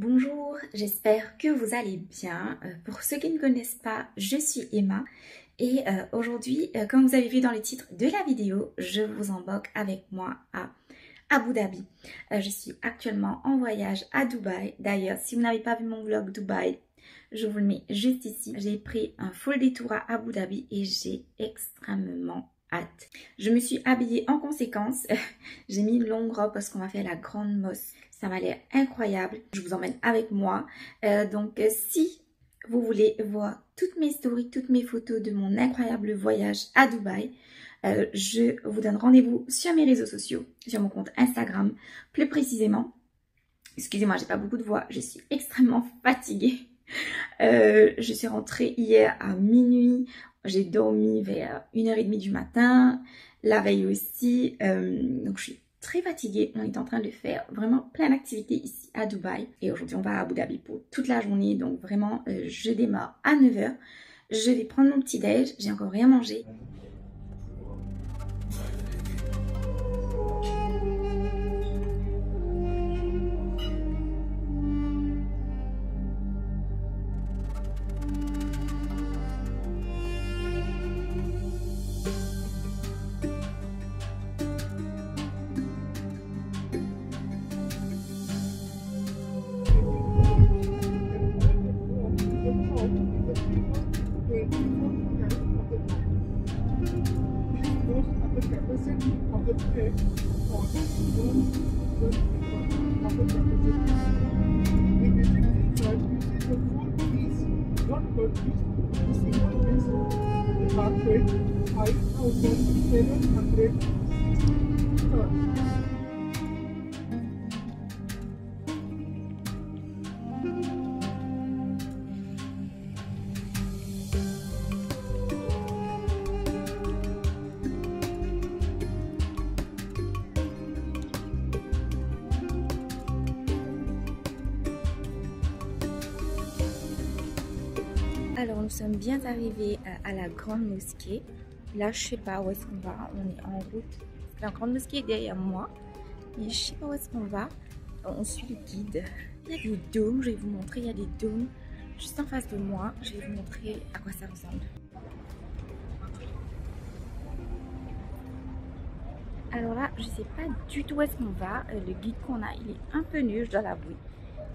Bonjour, j'espère que vous allez bien. Pour ceux qui ne connaissent pas, je suis Emma et aujourd'hui, comme vous avez vu dans le titre de la vidéo, je vous embarque avec moi à Abu Dhabi. Je suis actuellement en voyage à Dubaï. D'ailleurs, si vous n'avez pas vu mon vlog Dubaï, je vous le mets juste ici. J'ai pris un full détour à Abu Dhabi et j'ai extrêmement hâte. Je me suis habillée en conséquence. J'ai mis une longue robe parce qu'on va faire la grande mosquée. Ça m'a l'air incroyable. Je vous emmène avec moi. Si vous voulez voir toutes mes stories, toutes mes photos de mon incroyable voyage à Dubaï, je vous donne rendez-vous sur mes réseaux sociaux, sur mon compte Instagram, plus précisément. Excusez-moi, j'ai pas beaucoup de voix, je suis extrêmement fatiguée. Je suis rentrée hier à minuit, j'ai dormi vers 1h30 du matin, la veille aussi, donc je suis très fatiguée. On est en train de faire vraiment plein d'activités ici à Dubaï et aujourd'hui on va à Abu Dhabi pour toute la journée, donc vraiment je démarre à 9h, je vais prendre mon petit déj, j'ai encore rien mangé. Alors nous sommes bien arrivés à la grande mosquée. Là je sais pas où est-ce qu'on va, on est en route. La grande mosquée est derrière moi, mais je sais pas où est-ce qu'on va. On suit le guide. Il y a des dômes, je vais vous montrer, il y a des dômes juste en face de moi. Je vais vous montrer à quoi ça ressemble. Alors là, je sais pas du tout où est-ce qu'on va. Le guide qu'on a, il est un peu nul, je dois l'avouer.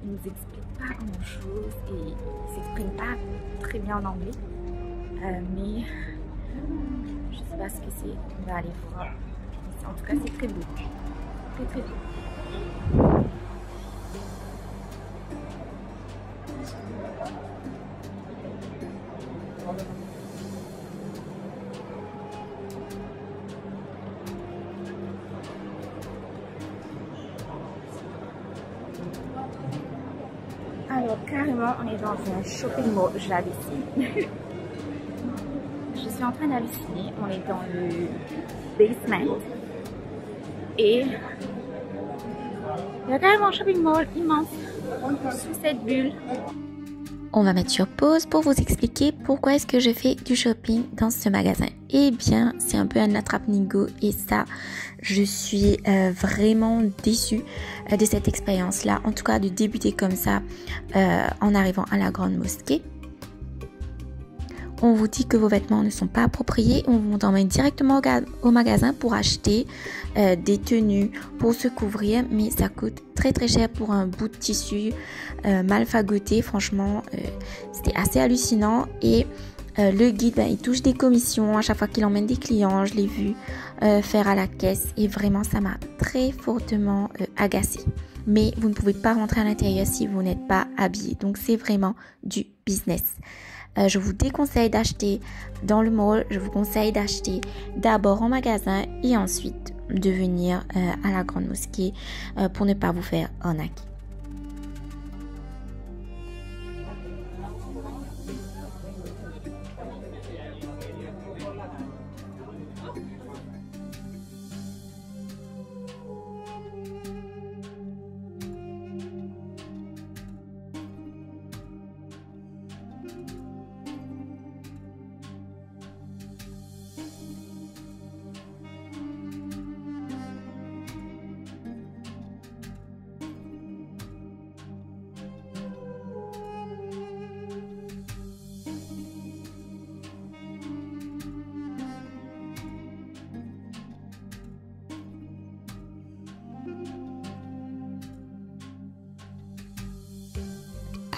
Il nous explique pas grand chose et il s'exprime pas très bien en anglais. Mais je sais pas ce que c'est. On va aller voir. En tout cas, c'est très beau. Très très beau. Alors carrément, on est dans un shopping mall, j'hallucine. Je suis en train d'halluciner, on est dans le basement et il y a carrément un shopping mall immense sous cette bulle. On va mettre sur pause pour vous expliquer pourquoi est-ce que je fais du shopping dans ce magasin. Eh bien, c'est un peu un attrape-nigo et ça, je suis vraiment déçue de cette expérience-là. En tout cas, de débuter comme ça en arrivant à la grande mosquée. On vous dit que vos vêtements ne sont pas appropriés. On vous emmène directement au magasin pour acheter des tenues pour se couvrir. Mais ça coûte très très cher pour un bout de tissu mal fagoté. Franchement, c'était assez hallucinant. Et le guide, il touche des commissions à chaque fois qu'il emmène des clients. Je l'ai vu faire à la caisse. Et vraiment, ça m'a très fortement agacée. Mais vous ne pouvez pas rentrer à l'intérieur si vous n'êtes pas habillé. Donc, c'est vraiment du business. Je vous déconseille d'acheter dans le mall, je vous conseille d'acheter d'abord en magasin et ensuite de venir à la grande mosquée pour ne pas vous faire arnaquer.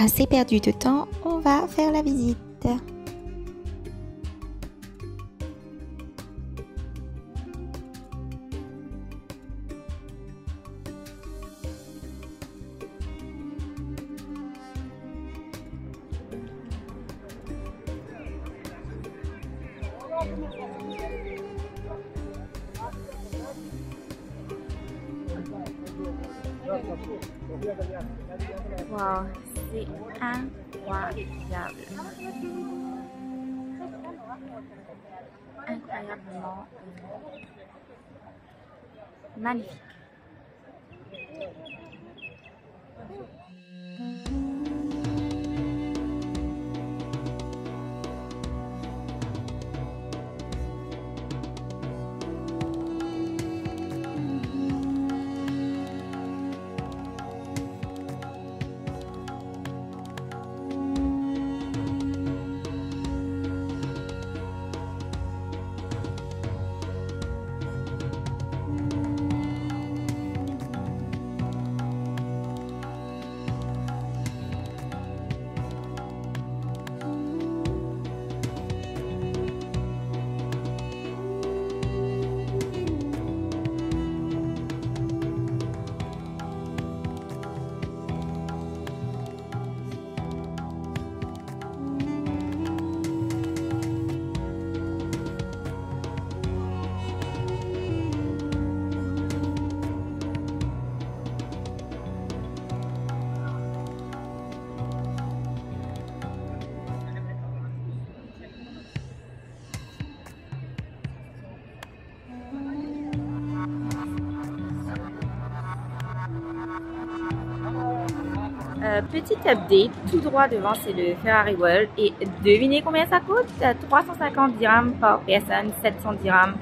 assez perdu de temps, on va faire la visite. Wow, c'est incroyable. Incroyablement magnifique. Petit update, tout droit devant c'est le Ferrari World et devinez combien ça coûte? 350 dirhams par personne, 700 dirhams,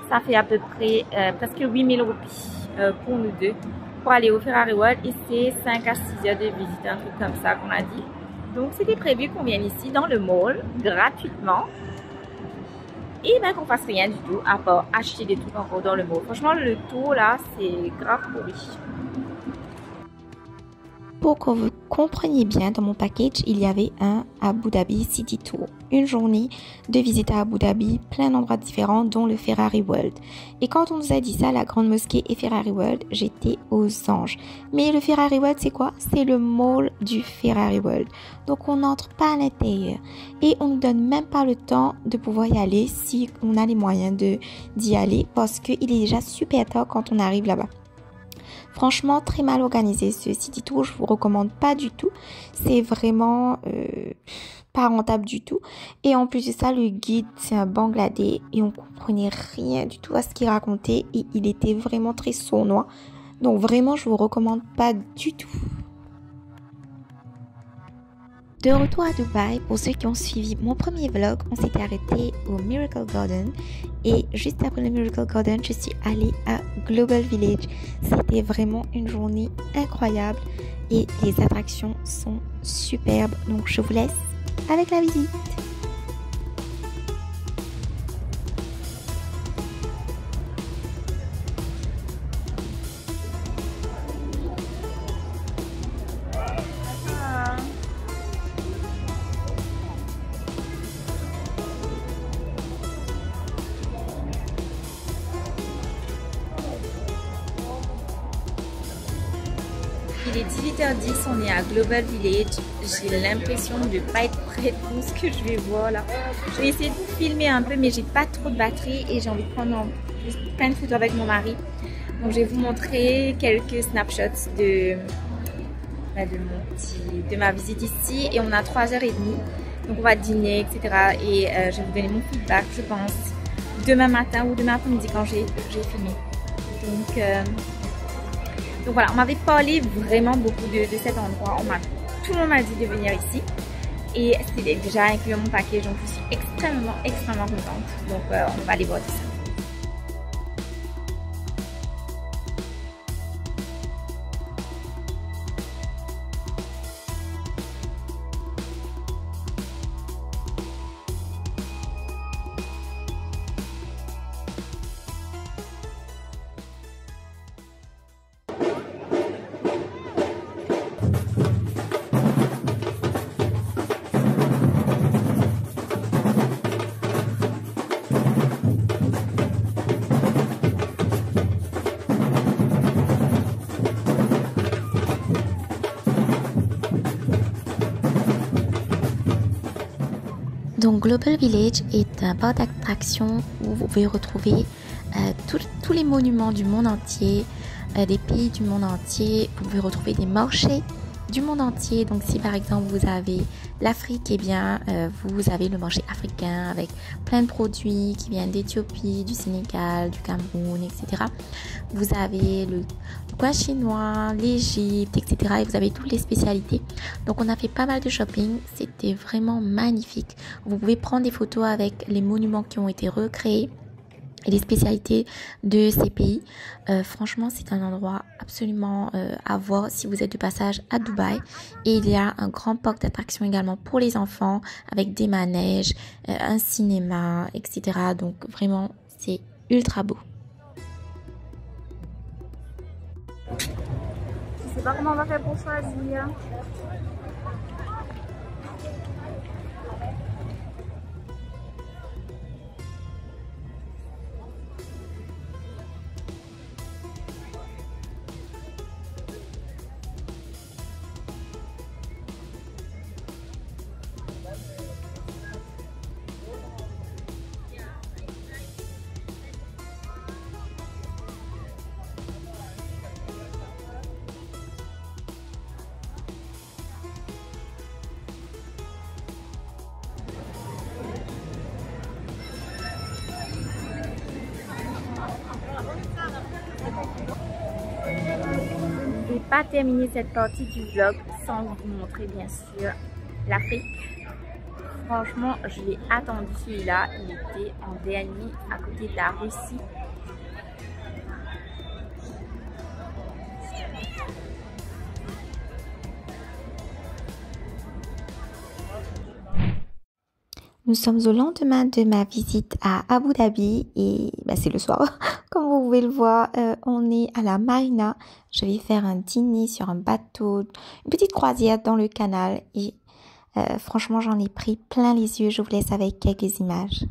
ça fait à peu près presque 8000 roupies pour nous deux pour aller au Ferrari World et c'est 5 à 6 heures de visite, un truc comme ça qu'on a dit. Donc c'était prévu qu'on vienne ici dans le mall gratuitement et ben qu'on fasse rien du tout à part acheter des trucs encore dans le mall. Franchement le tour là c'est grave pourri. Pour que vous compreniez bien, dans mon package, il y avait un Abu Dhabi City Tour. Une journée de visite à Abu Dhabi, plein d'endroits différents, dont le Ferrari World. Et quand on nous a dit ça, la Grande Mosquée et Ferrari World, j'étais aux anges. Mais le Ferrari World, c'est quoi? C'est le mall du Ferrari World. Donc on n'entre pas à l'intérieur. Et on ne donne même pas le temps de pouvoir y aller si on a les moyens d'y aller. Parce qu'il est déjà super tard quand on arrive là-bas. Franchement, très mal organisé ce City Tour, je vous recommande pas du tout. C'est vraiment pas rentable du tout. Et en plus de ça, le guide, c'est un Bangladais et on comprenait rien du tout à ce qu'il racontait. Et il était vraiment très sournois. Donc vraiment, je vous recommande pas du tout. De retour à Dubaï, pour ceux qui ont suivi mon premier vlog, on s'était arrêté au Miracle Garden et juste après le Miracle Garden, je suis allée à Global Village. C'était vraiment une journée incroyable et les attractions sont superbes. Donc je vous laisse avec la visite. Il est 18h10, on est à Global Village. J'ai l'impression de ne pas être prête pour ce que je vais voir là. Je vais essayer de vous filmer un peu, mais j'ai pas trop de batterie et j'ai envie de prendre plein de photos avec mon mari. Donc je vais vous montrer quelques snapshots de ma visite ici. Et on a 3h30, donc on va dîner, etc. Et je vais vous donner mon feedback, je pense, demain matin ou demain après-midi quand j'ai filmé. Donc voilà, on m'avait parlé vraiment beaucoup de cet endroit. Tout le monde m'a dit de venir ici. Et c'est déjà inclus dans mon package, donc je suis extrêmement contente. Donc on va aller voir tout ça. Donc Global Village est un parc d'attractions où vous pouvez retrouver tous les monuments du monde entier, des pays du monde entier. Vous pouvez retrouver des marchés du monde entier. Donc si par exemple vous avez l'Afrique, eh bien vous avez le marché africain avec plein de produits qui viennent d'Éthiopie, du Sénégal, du Cameroun, etc. Vous avez le coin chinois, l'Égypte, etc. Et vous avez toutes les spécialités. Donc on a fait pas mal de shopping. C'était vraiment magnifique. Vous pouvez prendre des photos avec les monuments qui ont été recréés et les spécialités de ces pays. Franchement, c'est un endroit absolument à voir si vous êtes de passage à Dubaï. Et il y a un grand parc d'attractions également pour les enfants avec des manèges, un cinéma, etc. Donc vraiment, c'est ultra beau. Je sais pas comment on va faire pour choisir. Je ne vais pas terminer cette partie du vlog sans vous montrer bien sûr l'Afrique. Franchement, je l'ai attendu celui-là. Il était en dernier à côté de la Russie. Nous sommes au lendemain de ma visite à Abu Dhabi et c'est le soir. Comme vous pouvez le voir, on est à la marina. Je vais faire un dîner sur un bateau, une petite croisière dans le canal et franchement j'en ai pris plein les yeux. Je vous laisse avec quelques images.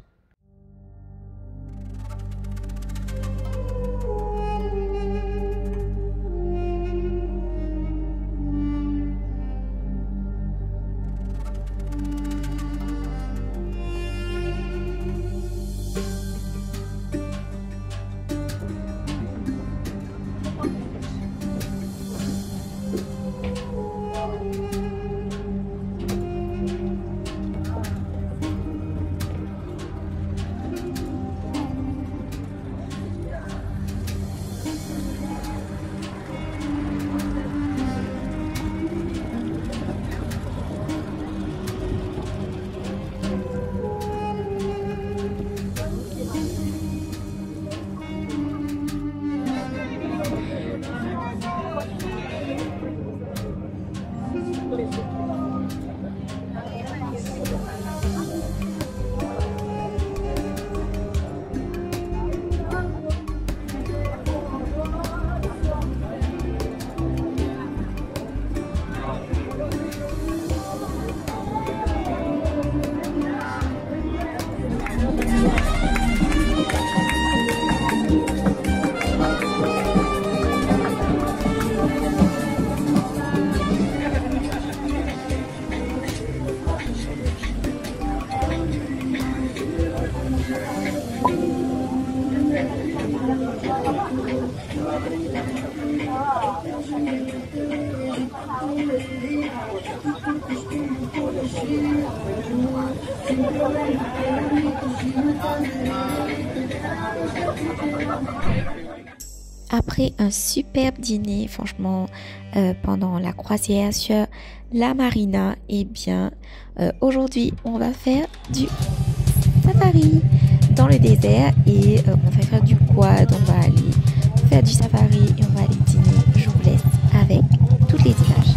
Après un superbe dîner, franchement, pendant la croisière sur la marina, et bien, aujourd'hui, on va faire du safari dans le désert et on va faire du quad, on va aller faire du safari et on va aller dîner. Je vous laisse avec toutes les images.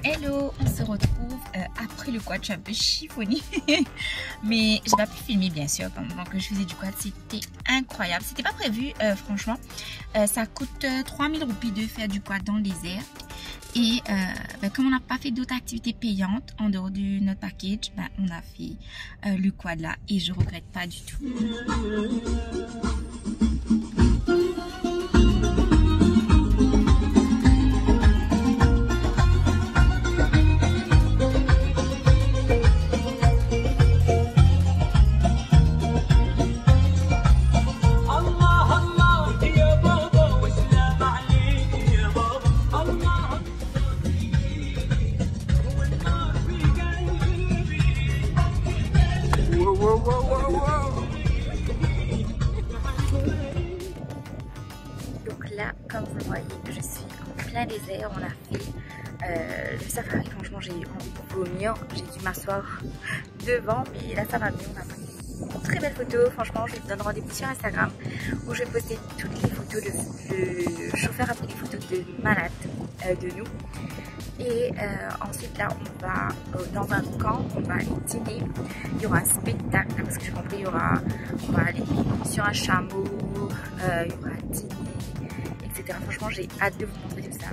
Hello, on se retrouve après que le quad, je suis un peu chiffonnée. Mais j'ai pas pu filmer bien sûr pendant que je faisais du quad. C'était incroyable. C'était pas prévu franchement. Ça coûte 3000 roupies de faire du quad dans les airs. Et comme on n'a pas fait d'autres activités payantes en dehors de notre package, on a fait le quad là et je regrette pas du tout. Donc là, comme vous le voyez, je suis en plein désert. On a fait le safari. Franchement, j'ai eu envie de vomir. J'ai dû m'asseoir devant, mais là ça va mieux. On a pris une très belle photo. Franchement, je vous donne rendez-vous sur Instagram où je vais poster toutes les photos de le chauffeur a pris des photos de malades de nous. Et ensuite là on va dans un camp, on va aller dîner, il y aura un spectacle, parce que j'ai compris, on va aller sur un chameau, il y aura un dîner, etc. Franchement j'ai hâte de vous montrer tout ça.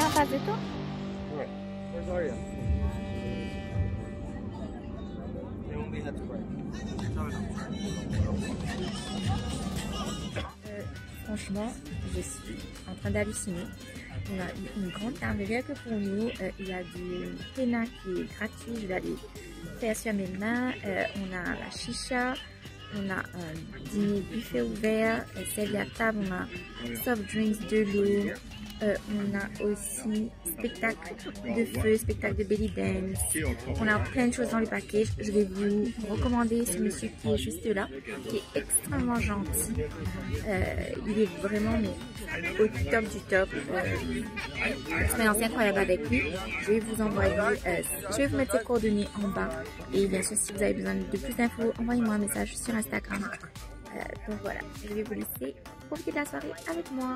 En face de toi? Ouais. Where's Arya? They only had to write. Franchement, je suis en train d'halluciner. On a eu une grande table rien que pour nous. Il y a du henna qui est gratuit. Je vais aller faire sur mes mains. On a la chicha. On a un dîner buffet ouvert. Servi à table. On a soft drinks, de l'eau. On a aussi spectacle de feu, spectacle de belly dance. On a plein de choses dans le package. Je vais vous recommander ce monsieur qui est juste là, qui est extrêmement gentil. Il est vraiment au top du top. Expérience incroyable avec lui. Je vais vous envoyer, je vais vous mettre ses coordonnées en bas. Et bien sûr, si vous avez besoin de plus d'infos, envoyez-moi un message sur Instagram. Donc voilà, je vais vous laisser profiter de la soirée avec moi.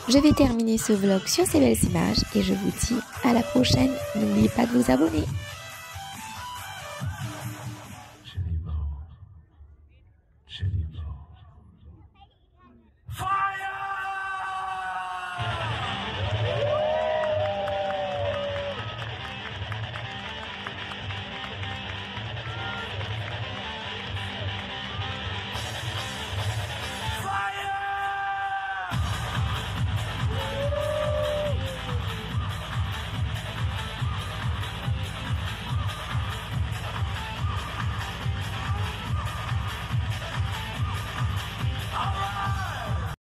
Je vais terminer ce vlog sur ces belles images et je vous dis à la prochaine. N'oubliez pas de vous abonner. Chili bowl.